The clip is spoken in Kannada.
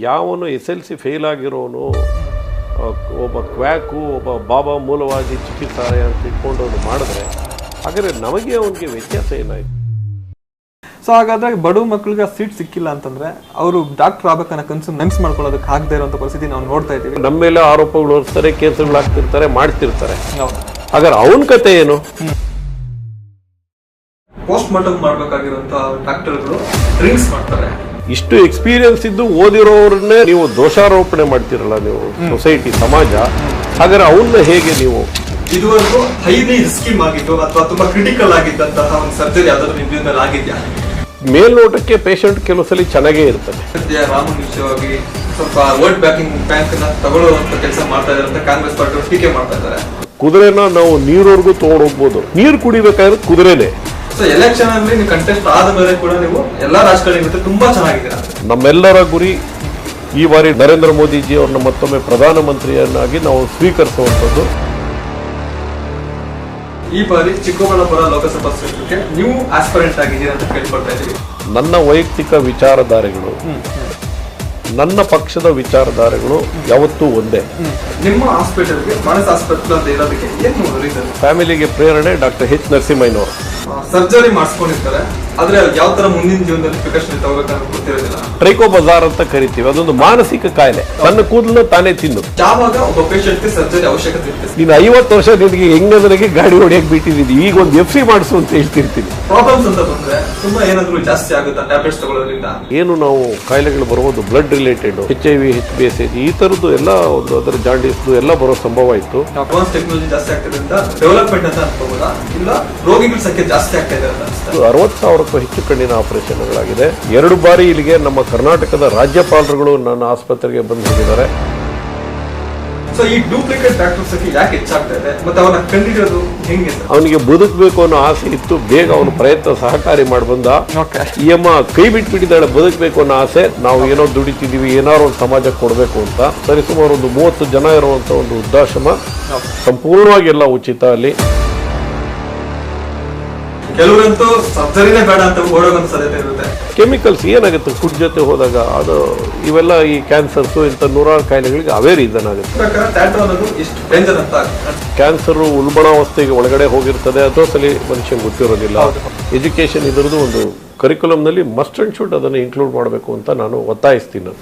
ಯಾವನು SLC ಫೇಲ್ ಆಗಿರೋನು ಒಬ್ಬ ಕ್ವ್ಯಾಕು ಒಬ್ಬ ಬಾಬಾ ಮೂಲವಾದಿ ಚಿಕಿತ್ಸಾಲಯ ಅಂತ ಇಟ್ಕೊಂಡು ಅವನು ಮಾಡಿದ್ರೆ ಹಾಗಾದರೆ ನಮಗೆ ಅವನಿಗೆ ವ್ಯತ್ಯಾಸ ಏನಾಯಿತು? ಸೊ ಹಾಗಾದ್ರೆ ಬಡವ ಮಕ್ಕಳಿಗೆ ಸೀಟ್ ಸಿಕ್ಕಿಲ್ಲ ಅಂತಂದ್ರೆ ಅವರು ಡಾಕ್ಟರ್ ಆಗ್ಬೇಕನ್ನ ಕನಸು ನೆನ್ಸ್ ಮಾಡ್ಕೊಳ್ಳೋದಕ್ಕೆ ಆಗದೆ ಇರುವಂತ ಪರಿಸ್ಥಿತಿ ನಾವು ನೋಡ್ತಾ ಇದ್ದೀವಿ. ನಮ್ಮ ಮೇಲೆ ಆರೋಪಗಳು ಹೊರಿಸ್ತಾರೆ, ಕೇಸುಗಳಾಗ್ತಿರ್ತಾರೆ, ಮಾಡ್ತಿರ್ತಾರೆ. ಹಾಗಾದ್ರೆ ಅವನ ಕತೆ ಏನು? ಪೋಸ್ಟ್ ಮಾರ್ಟಮ್ ಮಾಡಬೇಕಾಗಿರುವಂತ ಡಾಕ್ಟರ್ಗಳು ಡ್ರಿಂಕ್ಸ್ ಮಾಡ್ತಾರೆ. ಇಷ್ಟು ಎಕ್ಸ್ಪೀರಿಯನ್ಸ್ ಇದ್ದು ಓದಿರೋರನ್ನೇ ನೀವು ದೋಷಾರೋಪಣೆ ಮಾಡ್ತಿರಲ್ಲ ನೀವು, ಸೊಸೈಟಿ ಸಮಾಜ. ಹಾಗಾದ್ರೆ ಅವನ್ನ ಹೇಗೆ ನೀವು ಇದುವರೆಗೂ ಹೈಲಿ ರಿಸ್ಕಿಮ್ ಆಗಿದ್ದು ಅಥವಾ ತುಂಬಾ ಕ್ರಿಟಿಕಲ್ ಆಗಿದ್ದಂತಹ ಒಂದು ಸರ್ಜರಿ ಯಾವ್ದಾದ್ರು ನಿಮ್ಮಿಂದಲ್ಲಿ ಆಗಿದ್ಯಾ? ಮೇಲ್ನೋಟಕ್ಕೆ ಪೇಷಂಟ್ ಕೆಲವು ಸಲ ಚೆನ್ನಾಗೇ ಇರ್ತದೆ. ರಾಮನಿಷ್ಠವಾಗಿ ಸ್ವಲ್ಪ ವೋಟ್ ಬ್ಯಾಂಕ್ ನ ತಗೊಳ್ಳುವಂತ ಕೆಲಸ ಮಾಡ್ತಾ ಇದ್ದಾರೆ ಅಂತ ಕಾಂಗ್ರೆಸ್ ಪಾರ್ಟಿ ಟೀಕೆ ಮಾಡ್ತಾ ಇದ್ದಾರೆ. ಕುದುರೆನ ನಾವು ನೀರವರೆಗೂ ತಗೊಂಡು ಹೋಗ್ಬೋದು, ನೀರು ಕುಡಿಬೇಕಾದ್ರೆ ಕುದುರೆನೆ. ಸೊ ಎಲೆಕ್ಷನ್ ಅಲ್ಲಿ ನೀವು ಕಂಟೆಸ್ಟ್ ಆದ ಮೇಲೆ ಕೂಡ ನೀವು ಎಲ್ಲಾ ರಾಜಕಾರಣಿಗಳು ತುಂಬಾ ಚೆನ್ನಾಗಿದ್ದೀರಾ. ನಮ್ಮೆಲ್ಲರ ಗುರಿ ಈ ಬಾರಿ ನರೇಂದ್ರ ಮೋದಿಜಿ ಅವ್ರನ್ನ ಮತ್ತೊಮ್ಮೆ ಪ್ರಧಾನಮಂತ್ರಿಯನ್ನಾಗಿ ನಾವು ಸ್ವೀಕರಿಸುವಂಥದ್ದು. ಈ ಬಾರಿ ಚಿಕ್ಕಬಳ್ಳಾಪುರ ಲೋಕಸಭಾ ಕ್ಷೇತ್ರಕ್ಕೆ ನೀವು ಆಸ್ಪರೆಂಟ್ ಆಗಿದ್ದೀರಾ ಅಂತ ಕೇಳ್ಕೊಳ್ತಾ ಇದ್ದೀವಿ. ನನ್ನ ವೈಯಕ್ತಿಕ ವಿಚಾರಧಾರೆಗಳು, ನನ್ನ ಪಕ್ಷದ ವಿಚಾರಧಾರೆಗಳು ಯಾವತ್ತೂ ಒಂದೇ. ನಿಮ್ಮ ಹಾಸ್ಪಿಟಲ್ಗೆ ಮಾನಸ್ ಹಾಸ್ಪಿಟಲ್ ಅಂತ ಇರೋದಕ್ಕೆ ಏನು ರೀಸನ್? ಫ್ಯಾಮಿಲಿಗೆ ಪ್ರೇರಣೆ ಡಾಕ್ಟರ್ H. ನರಸಿಂಹಯ್ಯನವರು. ಸರ್ಜರಿ ಮಾಡಿಸ್ಕೊಂಡಿರ್ತಾರೆ, ಆದ್ರೆ ಯಾವ ತರ ಮುಂದಿನ ಜೀವನದಲ್ಲಿ ಪ್ರಿಕಾಷನ್ ತಗೋಬೇಕಂತ ಗೊತ್ತಿರೋದಿಲ್ಲ. ಟ್ರೈಕೋಬಜಾರ್ ಅಂತ ಕರಿತೀವಿ, ಅದೊಂದು ಮಾನಸಿಕ ಕಾಯಿಲೆ. ತನ್ನ ಕೂದಲು ತಾನೇ ತಿನ್ನು. ಯಾವಾಗ ಒಬ್ಬ ಪೇಷಂಟ್ಗೆ ಸರ್ಜರಿ ಅವಶ್ಯಕತೆ ಇರ್ತದೆ? ನೀನು 50 ವರ್ಷ ನಿನಗೆ ಹೆಂಗದನಿಗೆ ಗಾಡಿ ಹೊಡೆಯಕ್ ಬಿಟ್ಟಿದ್ದೀನಿ, ಈಗ ಒಂದು FC ಮಾಡಿಸು ಅಂತ ಹೇಳ್ತಿರ್ತೀನಿ. ಪ್ರಾಬ್ಲಮ್ಸ್ ಅಂತ ಬಂದ್ರೆ ತುಂಬಾ ಏನಾದ್ರು ಜಾಸ್ತಿ ಆಗುತ್ತಾ ಟ್ಯಾಬ್ಲೆಟ್ಸ್ ತಗೊಳ್ಳೋದ್ರಿಂದ? ಏನು ನಾವು ಕಾಯಿಲೆಗಳು ಬರೋದು ಬ್ಲಡ್ ರಿಲೇಟೆಡ್, HIV, HbS ಈ ತರದ್ದು ಎಲ್ಲ ಒಂದು ಅದರ ಜಾಂಡೀಸ್ ಎಲ್ಲ ಬರೋ ಸಂಭವ ಇತ್ತು. ಅಡ್ವಾನ್ಸ್ ಟೆಕ್ನಾಲಜಿ ಜಾಸ್ತಿ ಆಗ್ತಿದ್ರಿಂದ ಡೆವಲಪ್ಮೆಂಟ್ ಅಂತ ಅನ್ಕೋಬೋದಾ, ಇಲ್ಲ ರೋಗಿಗಳ ಸಂಖ್ಯೆ ಜಾಸ್ತಿ ಆಗ್ತಾ ಇದೆ ಅಂತ ಅನ್ಸುತ್ತೆ? 60,000ಕ್ಕೂ ಹೆಚ್ಚು ಕಣ್ಣಿನ ಆಪರೇಷನ್ಗಳಾಗಿದೆ. 2 ಬಾರಿ ಇಲ್ಲಿಗೆ ನಮ್ಮ ಕರ್ನಾಟಕದ ರಾಜ್ಯಪಾಲರುಗಳು ನನ್ನ ಆಸ್ಪತ್ರೆಗೆ ಬಂದು ಹೋಗಿದ್ದಾರೆ. ಸೊ ಈ ಡೂಪ್ಲಿಕೇಟ್ ಡಾಕ್ಟರ್ ಸಂಖ್ಯೆ ಯಾಕೆ ಹೆಚ್ಚಾಗ್ತಾ ಇದೆ ಮತ್ತೆ ಅವನ ಕಂಡಿಡಿಯೋದು ಹೆಂಗೆ? ಅವನಿಗೆ ಬದುಕಬೇಕು ಅನ್ನೋ ಆಸೆ ಇತ್ತು, ಬೇಗ ಅವನ ಪ್ರಯತ್ನ ಸಹಕಾರಿ ಮಾಡಿ ಬಂದ. ಈ ಅಮ್ಮ ಕೈ ಬಿಟ್ಬಿಟ್ಟಿದ್ದಾಳೆ, ಬದುಕಬೇಕು ಅನ್ನೋ ಆಸೆ. ನಾವು ಏನೋ ದುಡಿತಿದೀವಿ, ಏನಾದ್ರು ಒಂದು ಸಮಾಜಕ್ಕೆ ಕೊಡಬೇಕು ಅಂತ. ಸರಿಸುಮಾರು ಒಂದು 30 ಜನ ಇರುವಂತ ಒಂದು ವೃದ್ಧಾಶ್ರಮ, ಸಂಪೂರ್ಣವಾಗಿ ಎಲ್ಲ ಉಚಿತ. ಅಲ್ಲಿ ಕೆಲವರಂತೂ ಸರ್ಜರಿನೇ ಬೇಡ ಅಂತ ಓಡೋಗಂತ ಸಾಧ್ಯತೆ ಇರುತ್ತೆ. ಕೆಮಿಕಲ್ಸ್ ಏನಾಗುತ್ತೆ ಫುಡ್ ಜೊತೆ ಹೋದಾಗ, ಅದು ಇವೆಲ್ಲ ಈ ಕ್ಯಾನ್ಸರ್ಸ್ ಇಂಥ 100 ಕಾಯಿಲೆಗಳಿಗೆ ಅವೇ ರೀಸನ್ ಆಗುತ್ತೆ. ಕ್ಯಾನ್ಸರ್ ಉಲ್ಬಣಾವಸ್ಥೆಗೆ ಒಳಗಡೆ ಹೋಗಿರ್ತದೆ, ಅಥವಾ ಸಲ ಮನುಷ್ಯನಿಗೆ ಗೊತ್ತಿರೋದಿಲ್ಲ. ಎಜುಕೇಶನ್ ಇದರದ್ದು ಒಂದು ಕರಿಕ್ಯುಲಮ್ನಲ್ಲಿ ಮಸ್ಟ್ ಅಂಡ್ ಶುಡ್ ಅದನ್ನು ಇನ್ಕ್ಲೂಡ್ ಮಾಡಬೇಕು ಅಂತ ನಾನು ಒತ್ತಾಯಿಸ್ತೀನಿ.